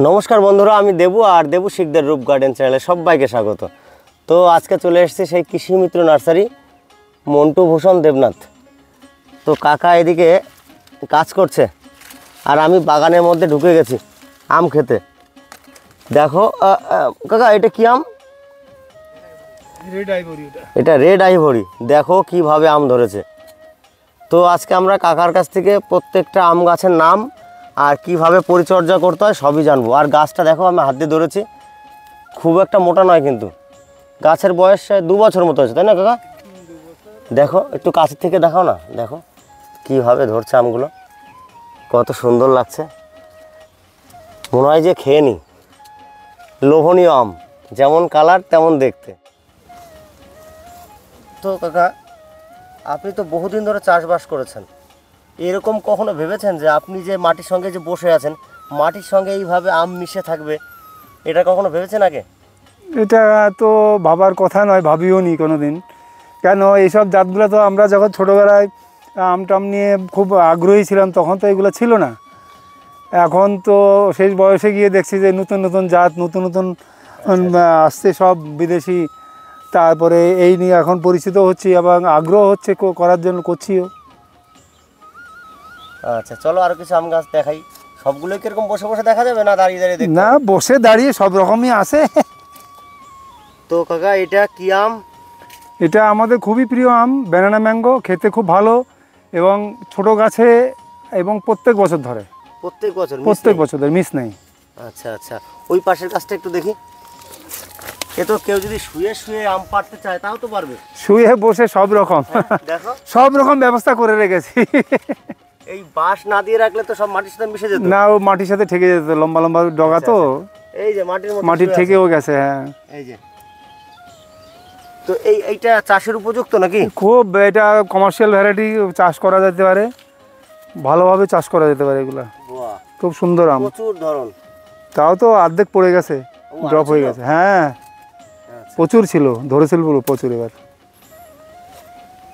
নমস্কার বন্ধুরা, আমি দেবু আর দেবু শিকদার রূপ গার্ডেন চ্যানেলে সবাইকে স্বাগত। তো আজকে চলে এসেছি সেই কৃষি মিত্র নার্সারি, মন্টু ভূষণ দেবনাথ। তো কাকা এদিকে কাজ করছে আর আমি বাগানের মধ্যে ঢুকে গেছি আম খেতে। দেখো কাকা, এটা কি আম? Red ivory. এটা রেড আইভরি। দেখো কিভাবে আম ধরেছে। তো আজকে আমরা কাকার কাছ থেকে প্রত্যেকটা আম গাছের নাম আর কিভাবে পরিচর্যা করতে হয় সবই জানবো। আর গাছটা দেখো, আমি হাত দিয়ে ধরেছি, খুব একটা মোটা নয়, কিন্তু গাছের বয়স 2 বছর মতো হয়েছে, তাই না কাকা? দেখো একটু কাছের থেকে দেখাও না, দেখো কিভাবে ধরছে আমগুলো, কত সুন্দর লাগছে। মনে হয় যে খেয়ে নি। লোভনীয় আম, যেমন কালার তেমন দেখতে। তো কাকা, আপনি তো বহুদিন ধরে চাষবাস করেছেন, এরকম কখনো ভেবেছেন যে আপনি যে মাটির সঙ্গে যে বসে আছেন, মাটির সঙ্গে এইভাবে আম মিশে থাকবে, এটা কখনো ভেবেছেন আগে? এটা তো ভাবার কথা নয়, ভাবিও নি কোনো দিন। কেন, এইসব জাতগুলো তো আমরা যখন ছোটোবেলায় আমটাম নিয়ে খুব আগ্রহী ছিলাম, তখন তো এগুলো ছিল না। এখন তো শেষ বয়সে গিয়ে দেখছি যে নতুন নতুন জাত, নতুন নতুন আসছে সব বিদেশি। তারপরে এই নিয়ে এখন পরিচিত হচ্ছি এবং আগ্রহ হচ্ছে করার জন্য, করছিও। আচ্ছা, চলো আরো কিছু আম গাছ দেখাই। সবগুলোই কিরকম বসে বসে দেখা যাবে, না দাঁড়িয়ে দাঁড়িয়ে দেখতে না, হবে? বসে দাঁড়িয়ে সব রকমই আছে। তো কাকা, এটা কি আম? এটা আমাদের খুবই প্রিয় আম, ব্যানানা ম্যাঙ্গো। খেতে খুব ভালো এবং ছোট গাছে, এবং প্রত্যেক বছর ধরে, প্রত্যেক বছর? প্রত্যেক বছর ধরে, মিস নেই। আচ্ছা আচ্ছা, ওই পাশের গাছটা একটু দেখি। এ তো কেউ যদি শুয়ে শুয়ে আম পাড়তে চায় তাও তো পারবে। শুয়ে বসে সব রকম, দেখো সব রকম ব্যবস্থা করে রেখেছি। এই বাঁশ না দিয়ে রাখলে তো সব মাটির সাথে মিশে যেত। না, ও মাটির সাথে ঠেকে যেত, লম্বা লম্বা ডগা তো। এই যে মাটির মধ্যে মাটির শুয়ে আছে। ঠেকেও গেছে, হ্যাঁ। এই যে, তো এইটা চাষের উপযুক্ত নাকি? খুব, এটা কমার্শিয়াল ভ্যারাইটি, চাষ করা যেতে পারে, ভালোভাবে চাষ করা যেতে পারে এগুলা। বাহ, খুব সুন্দর আম। প্রচুর ধরন। তাও তো অর্ধেক পড়ে গেছে, ও, ড্রপ হয়ে ছিল? গেছে, হ্যাঁ। আচ্ছা, প্রচুর ছিল, ধরেছিল প্রচুর এবার।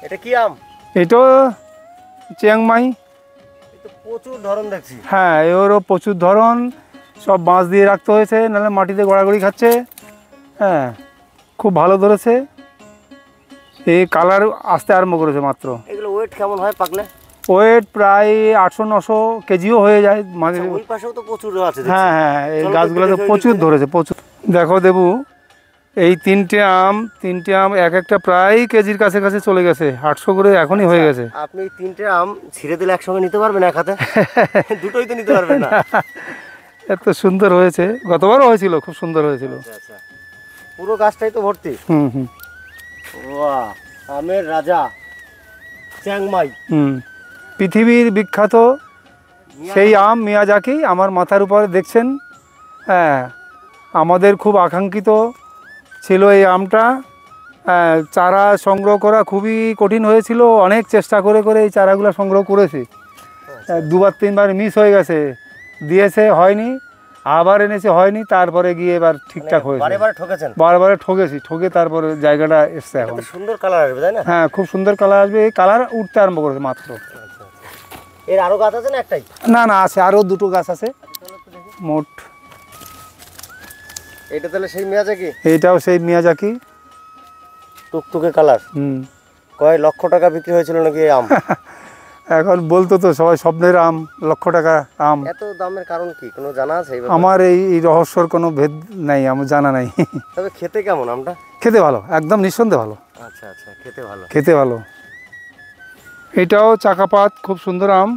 এটা কি আম? এটাও চিয়াংমাই। এ তো প্রচুর ধরন দেখছি। হ্যাঁ, এবারও প্রচুর ধরন, সব বাঁশ দিয়ে রাখতে হয়েছে, নাহলে মাটিতে গড়াগড়ি খাচ্ছে। হ্যাঁ, খুব ভালো ধরেছে। এই কালার আসতে আরম্ভ করেছে মাত্র। এগুলো ওয়েট কেমন হয় পাকলে? ওয়েট প্রায় 800-900 কেজিও হয়ে যায় মাঝে। আচ্ছা, ওই পাশেও তো প্রচুর আছে দেখছি। হ্যাঁ হ্যাঁ, এই চলো গাছগুলো তো দেখি ওই প্রচুর দিকটা। ধরেছে, প্রচুর। দেখো দেবু, এই তিনটে আম এক একটা প্রায় কেজির কাছে কাছে চলে গেছে, 800 করে এখনই হয়ে গেছে। আপনি এই 3টে আম ছিঁড়ে দিলে একসঙ্গে নিতে পারবেন এক হাতে? দুটোই তো নিতে পারবেন না। এত সুন্দর হয়েছে, গতবারও হয়েছিল, খুব সুন্দর হয়েছিল। আচ্ছা আচ্ছা, পুরো গাছটাই তো ভর্তি। হুম হুম বাহ, আমের রাজা চিয়াংমাই। পৃথিবীর বিখ্যাত সেই আম মিয়াজাকি আমার মাথার উপরে দেখছেন। হ্যাঁ, আমাদের খুব আকাঙ্ক্ষিত ছিল এই আমটা। চারা সংগ্রহ করা খুবই কঠিন হয়েছিল, অনেক চেষ্টা করে করে এই চারাগুলো সংগ্রহ করেছি। 2-3বার মিস হয়ে গেছে, দিয়েছে হয়নি, আবার এনেছে হয়নি, তারপরে গিয়ে এবার ঠিকঠাক হয়েছে। বারে ঠকেছেন? বারে ঠকে তারপরে জায়গাটা এসছে এখন। এটা সুন্দর কালার আসবে, তাই না? হ্যাঁ, খুব সুন্দর কালার আসবে। এই কালার উঠতে আরম্ভ করেছে মাত্র। এর আরো গাছ আছে না একটাই? না না, আছে, আরও 2টো গাছ আছে মোট। এটা তাহলে সেই মিয়াজাকি? এইটাও সেই মিয়াজাকি। টুকটুকে কালার। কয় লক্ষ টাকা বিক্রি হয়েছিল নাকি এই আম? এখন বলতো তো সবাই, স্বপ্নের আম, লক্ষ টাকা আম। এত দামের কারণ কি কোনো জানা আছে? আমার এই রহস্যর কোনো ভেদ নাই, আমার জানা নাই। তবে খেতে কেমন আমটা? খেতে ভালো, একদম নিঃসন্দেহে ভালো। আচ্ছা আচ্ছা, খেতে ভালো। খেতে ভালো। এটাও চাকাপাত, খুব সুন্দর আম,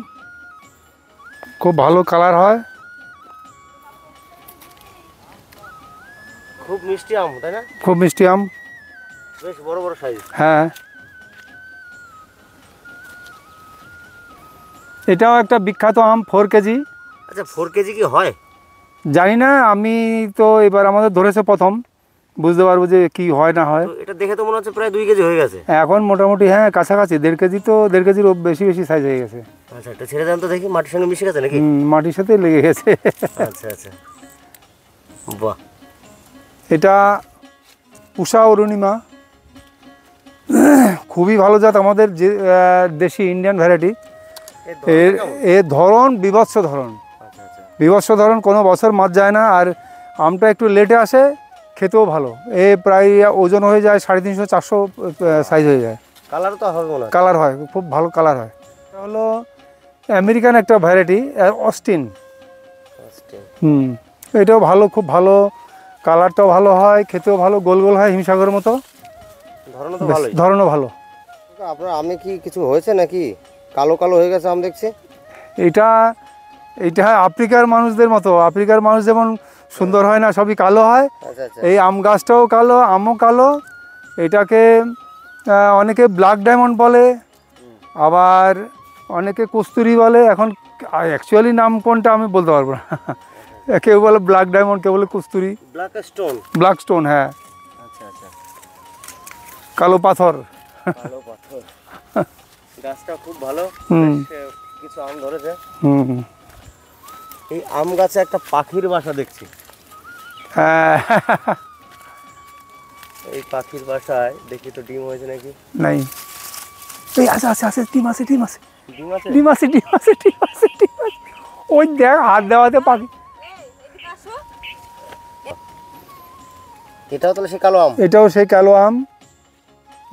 খুব ভালো কালার হয়। খুব মিষ্টি আম, তাই না? খুব মিষ্টি আম, বেশ বড় বড় সাইজ। হ্যাঁ। এটাও একটা বিখ্যাত আম, 4 কেজি। আচ্ছা, 4 কেজি কি হয়? জানি না, আমি তো এবার আমাদের ধরেছে প্রথম, বুঝতে পারবো যে কি হয় না হয়। এটা দেখে তো মনে হচ্ছে প্রায় 2 কেজি হয়ে গেছে। এখন মোটামুটি, হ্যাঁ, কাছাকাছি 1.5 কেজি, তো 1.5 কেজির বেশি বেশি সাইজ হয়ে গেছে। আচ্ছা, এটা ছেড়ে দেন তো দেখি, মাটির সঙ্গে মিশে গেছে নাকি? মাটির সাথে লেগে গেছে। আচ্ছা আচ্ছা, বাহ। এটা উষা অরুণিমা, খুবই ভালো জাত, আমাদের যে দেশি ইন্ডিয়ান ভ্যারাইটি। এর ধরন বিভৎস ধরন। আচ্ছা আচ্ছা, বিভৎস ধরন, কোনো বছর মাছ যায় না। আর আমটা একটু লেটে আসে, খেতেও ভালো। এ প্রায় ওজন হয়ে যায় 350-400 সাইজ হয়ে যায়। কালার তো হবে মনে হয়। কালার হয়, খুব ভালো কালার হয়। এটা হলো আমেরিকান একটা ভ্যারাইটি, অস্টিন। এটাও ভালো, খুব ভালো, কালারটাও ভালো হয়, খেতেও ভালো, গোল গোল হয় হিমসাগরের মতো, ধরনও তো ভালোই। ধরনও ভালো। আপনার আমে কি কিছু হয়েছে নাকি? কালো কালো হয়ে গেছে আম দেখছি। এটা এটা আফ্রিকার মানুষদের মতো, আফ্রিকার মানুষ যেমন সুন্দর হয় না, সবই কালো হয়। আচ্ছা আচ্ছা। এই আম গাছটাও কালো, আমও কালো। এটাকে অনেকে ব্ল্যাক ডায়মন্ড বলে, আবার অনেকে কস্তুরি বলে। এখন অ্যাকচুয়ালি নাম কোনটা আমি বলতে পারবো না। কেউ বলে ব্ল্যাক ডায়মন্ড, কেউ বলে kasuri. Black stone. Black stone, হ্যাঁ, আচ্ছা আচ্ছা। কালো পাথর। কালো পাথর। গাছটা খুব ভালো। বেশ কিছু আম ধরেছে। এই আম গাছে একটা পাখির বাসা দেখছি। হ্যাঁ, এই পাখির বাসায় দেখি তো ডিম হয়েছে নাকি? নাই, এই আছে আছে আছে, ডিম আছে, ডিম আছে, ডিম আছে? ডিম আছে, ডিম আছে, ডিম আছে, ডিম আছে। ওই দেখ, হাত দেওয়াতে পাখি। এটাও তাহলে সে কালো আম? এটাও সেই কালো আম,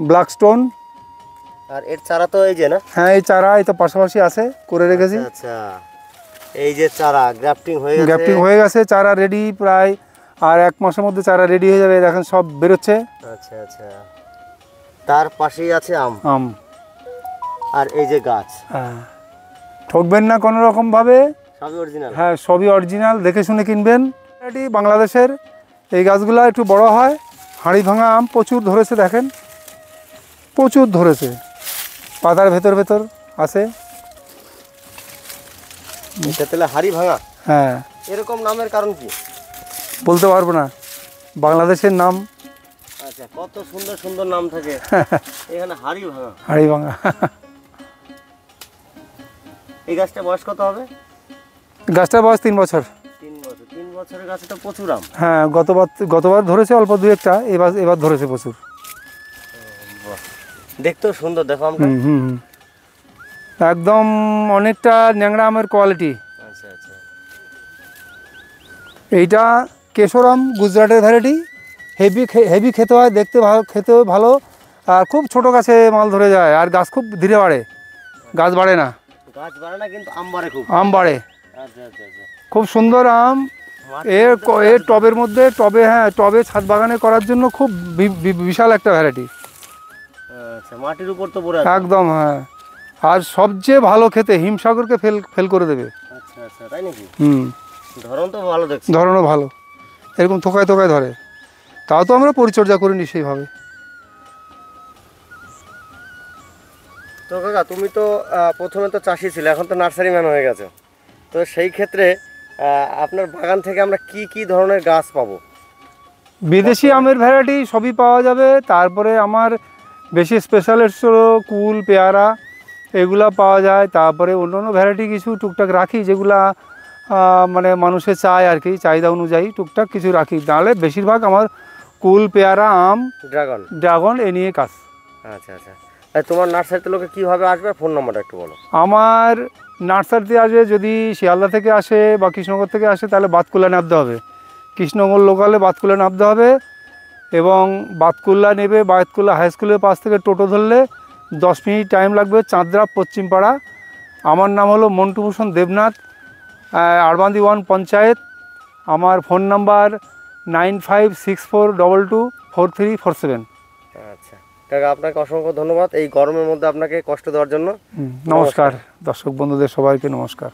ব্ল্যাক স্টোন। আর এর চারা তো এই যে না? হ্যাঁ, এই চারা এই তো পাশাপাশি আছে, করে রেখেছি। আচ্ছা, এই যে চারা গ্রাফটিং হয়ে গেছে। গ্রাফটিং হয়ে গেছে, চারা রেডি প্রায়। আর 1 মাসের মধ্যে চারা রেডি হয়ে যাবে, দেখেন সব বেরোচ্ছে। আচ্ছা আচ্ছা। তার পাশেই আছে আম। আম, আর এই যে গাছ। হ্যাঁ, ঠকবেন না কোনো রকমভাবে। সবই অরিজিনাল? হ্যাঁ, সবই অরিজিনাল, দেখে শুনে কিনবেন। এটি বাংলাদেশের এই গাছগুলো একটু বড় হয়। হাঁড়ি ভাঙা আম প্রচুর ধরেছে, দেখেন প্রচুর ধরেছে, পাতার ভেতর ভেতর আছে। এটা তাহলে হাড়ি ভাঙা? হ্যাঁ, এরকম নামের কারণ কি? বলতে পারবো না, বাংলাদেশের নাম। আচ্ছা, কত সুন্দর সুন্দর নাম থাকে। এখানে হাড়ি ভাঙা। হাঁড়ি ভাঙা। এই গাছটা বয়স কত হবে? গাছটার বয়স 3 বছর। 3 বছর। 3 বছরের গাছে তো প্রচুর আম। হ্যাঁ, গতবার ধরেছে অল্প 2-1টা, এবার ধরেছে প্রচুর। দেখতেও সুন্দর, দেখো আমটা। একদম অনেকটা ন্যাংরা আমের কোয়ালিটি। আচ্ছা আচ্ছা। এইটা কেশর আম, গুজরাটের ভ্যারাইটি। হেভি খেতে হয়, দেখতে ভালো, খেতেও ভালো। আর খুব ছোট গাছে মাল ধরে যায়, আর গাছ খুব ধীরে বাড়ে, গাছ বাড়ে না। গাছ বাড়ে না কিন্তু আম বাড়ে খুব। আম বাড়ে। আচ্ছা আচ্ছা আচ্ছা। খুব সুন্দর আম। এর টবের মধ্যে, টবে ছাদ বাগানে করার জন্য খুব বিশাল একটা ভ্যারাইটি। আচ্ছা, মাটির উপর তো পড়ে আছে। একদম, হ্যাঁ। আর সবচেয়ে ভালো খেতে, হিমসাগরকে ফেল করে দেবে। আচ্ছা আচ্ছা, তাই নাকি? ধরন তো ভালো দেখছি। ধরনও ভালো, এরকম থোকায় থোকায় ধরে। তাও তো আমরা পরিচর্যা করিনি সেইভাবে। তো কাকা, তুমি তো প্রথমে তো চাষি ছিলে, এখন তো নার্সারি ম্যান হয়ে গেছো। তো সেই ক্ষেত্রে আপনার বাগান থেকে আমরা কি কি ধরনের গাছ পাবো? বিদেশি আমের ভ্যারাইটি সবই পাওয়া যাবে। তারপরে আমার বেশি স্পেশালিস্ট হলো কুল, পেয়ারা, এগুলা পাওয়া যায়। তারপরে অন্য ভ্যারাইটি কিছু টুকটাক রাখি, যেগুলা মানে মানুষের চায় আর কি, চাহিদা অনুযায়ী টুকটাক কিছু রাখি। নাহলে বেশিরভাগ আমার কুল, পেয়ারা, আম, ড্রাগন এ নিয়ে কাজ। আচ্ছা আচ্ছা। তোমার নার্সারিতে লোকে কীভাবে আসবে, ফোন নম্বরটা একটু বলো। আমার নার্সারিতে আসবে, যদি শিয়ালদা থেকে আসে বা কৃষ্ণনগর থেকে আসে, তাহলে বাতকুল্লা নামতে হবে। কৃষ্ণনগর লোকালে বাতকুল্লা নামতে হবে, এবং বাতকুল্লা নেবে, বাতকুল্লা হাই স্কুলের পাশ থেকে টোটো ধরলে 10 মিনিট টাইম লাগবে, চাঁদরা পশ্চিমপাড়া। আমার নাম হলো মন্টুভূষণ দেবনাথ, আরবান্দি 1 পঞ্চায়েত। আমার ফোন নাম্বার 9564224347। আচ্ছা কাকা, আপনাকে অসংখ্য ধন্যবাদ এই গরমের মধ্যে আপনাকে কষ্ট দেওয়ার জন্য। নমস্কার দর্শক বন্ধুদের সবাইকে নমস্কার।